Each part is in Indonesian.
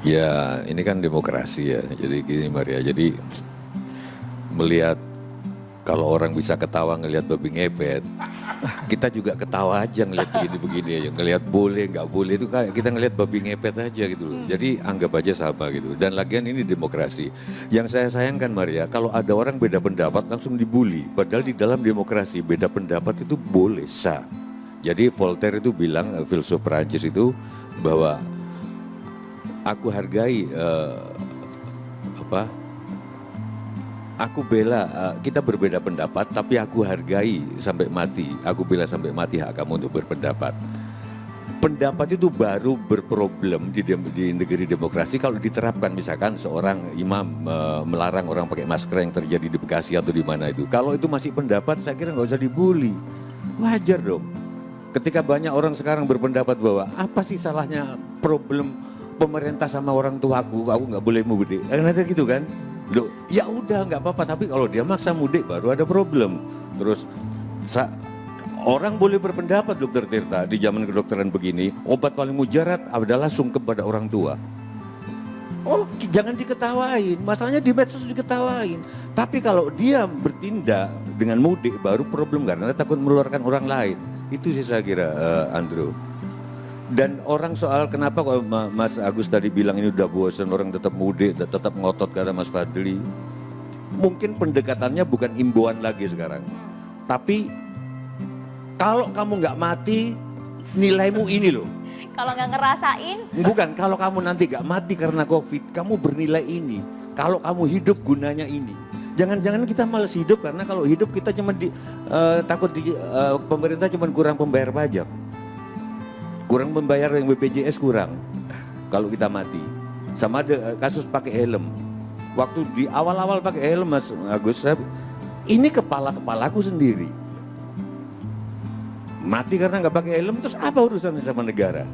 Ya, ini kan demokrasi ya. Jadi gini Maria, jadi melihat kalau orang bisa ketawa ngelihat babi ngepet, kita juga ketawa aja ngelihat begini-begini aja. Ngelihat boleh nggak boleh itu kayak kita ngelihat babi ngepet aja gitu loh. Jadi anggap aja sama gitu. Dan lagian ini demokrasi. Yang saya sayangkan Maria, kalau ada orang beda pendapat langsung dibully. Padahal di dalam demokrasi beda pendapat itu boleh sah. Jadi Voltaire itu bilang, filsuf Prancis itu bahwa aku hargai apa? Aku bela kita berbeda pendapat, tapi aku hargai sampai mati. Aku bela sampai mati hak kamu untuk berpendapat. Pendapat itu baru berproblem di negeri demokrasi kalau diterapkan, misalkan seorang imam melarang orang pakai masker yang terjadi di Bekasi atau di mana itu. Kalau itu masih pendapat, saya kira nggak usah dibully. Wajar dong. Ketika banyak orang sekarang berpendapat bahwa apa sih salahnya problem pemerintah sama orang tuaku, aku nggak boleh mudik, kan ada gitu kan? Loh, ya udah nggak apa-apa, tapi kalau dia maksa mudik baru ada problem. Terus orang boleh berpendapat, Dokter Tirta, di zaman kedokteran begini, obat paling mujarab adalah sungkem pada orang tua. Oh, jangan diketawain, masalahnya di medsos diketawain. Tapi kalau dia bertindak dengan mudik baru problem karena takut menularkan orang lain. Itu sih saya kira, Andrew. Dan orang soal kenapa kalau Mas Agus tadi bilang ini udah bosan orang tetap mudik, tetap ngotot kata Mas Fadli. Mungkin pendekatannya bukan imbauan lagi sekarang. Tapi kalau kamu nggak mati, nilaimu ini loh. Kalau nggak ngerasain? Bukan, kalau kamu nanti nggak mati karena COVID, kamu bernilai ini. Kalau kamu hidup gunanya ini. Jangan-jangan kita malas hidup karena kalau hidup kita cuma takut pemerintah cuma kurang pembayar pajak. Kurang membayar yang BPJS kurang kalau kita mati. Sama ada kasus pakai helm. Waktu di awal-awal pakai helm Mas Agus, ini kepalaku sendiri. Mati karena nggak pakai helm, terus apa urusannya sama negara?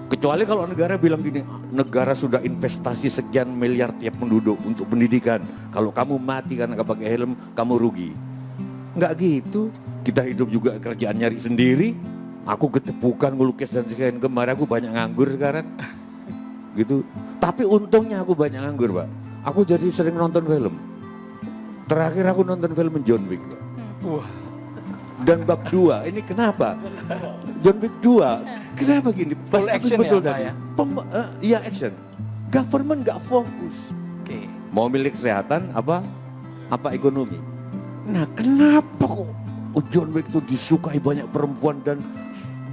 Kecuali kalau negara bilang gini, negara sudah investasi sekian miliar tiap penduduk untuk pendidikan. Kalau kamu mati karena nggak pakai helm, kamu rugi. Nggak gitu. Kita hidup juga kerjaan nyari sendiri. Aku ketepukan ngelukis dan sekian, kemarin aku banyak nganggur sekarang. Gitu. Tapi untungnya aku banyak nganggur, Pak. Aku jadi sering nonton film. Terakhir aku nonton film John Wick, Pak. Dan bab 2, ini kenapa? John Wick 2, kenapa gini? Full action betul ya, Pak, tadi. ya? Iya action. Government gak fokus. Oke. Mau milik kesehatan apa ekonomi. Nah kenapa kok John Wick itu disukai banyak perempuan dan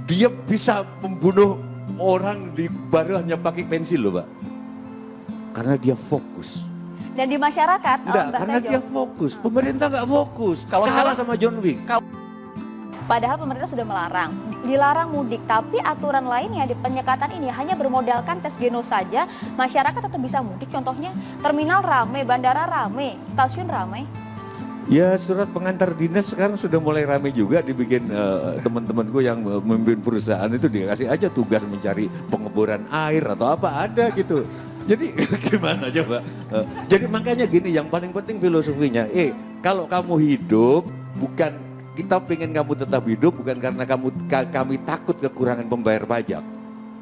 dia bisa membunuh orang di baru hanya pakai pensil loh Pak. Karena dia fokus. Dan di masyarakat, Enggak, Mbak karena Tejo, dia fokus. Pemerintah nggak fokus. Kalau Kalah sekarang- sama John Wick. padahal pemerintah sudah dilarang mudik, tapi aturan lainnya di penyekatan ini hanya bermodalkan tes genos saja, masyarakat tetap bisa mudik. Contohnya terminal rame, bandara rame, stasiun rame. Ya surat pengantar dinas sekarang sudah mulai ramai juga dibikin teman-temanku yang memimpin perusahaan itu dikasih aja tugas mencari pengeboran air atau apa ada gitu. Jadi gimana coba? Jadi makanya gini, yang paling penting filosofinya, kalau kamu hidup bukan kita pengen kamu tetap hidup bukan karena kami takut kekurangan pembayar pajak.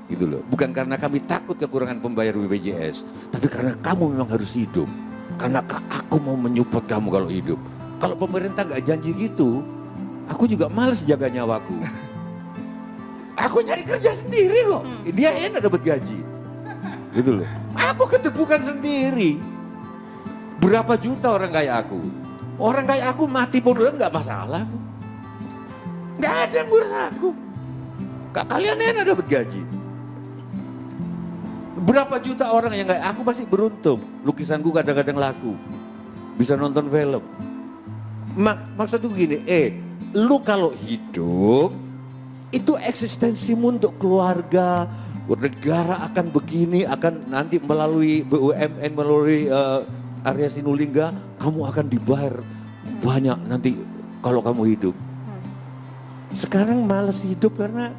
Gitu loh. Bukan karena kami takut kekurangan pembayar BPJS, tapi karena kamu memang harus hidup. Karena aku mau menyupport kamu kalau hidup. Kalau pemerintah nggak janji gitu, aku juga males jaga nyawaku. Aku nyari kerja sendiri kok. Dia enak dapat gaji. Gitu loh. Aku ketepukan sendiri. Berapa juta orang kayak aku? Orang kayak aku mati pun nggak masalah. Nggak ada yang ngurus aku. Kalian enak dapat gaji. Berapa juta orang yang kayak aku masih beruntung. Lukisanku kadang-kadang laku. Bisa nonton film. Maksudku gini, lu kalau hidup itu eksistensimu untuk keluarga, negara akan begini, akan nanti melalui BUMN, melalui Arya Sinulinga, kamu akan dibayar banyak nanti kalau kamu hidup. Sekarang malas hidup karena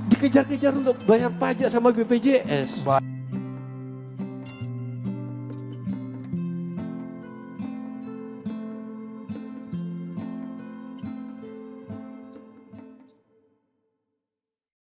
dikejar-kejar untuk bayar pajak sama BPJS.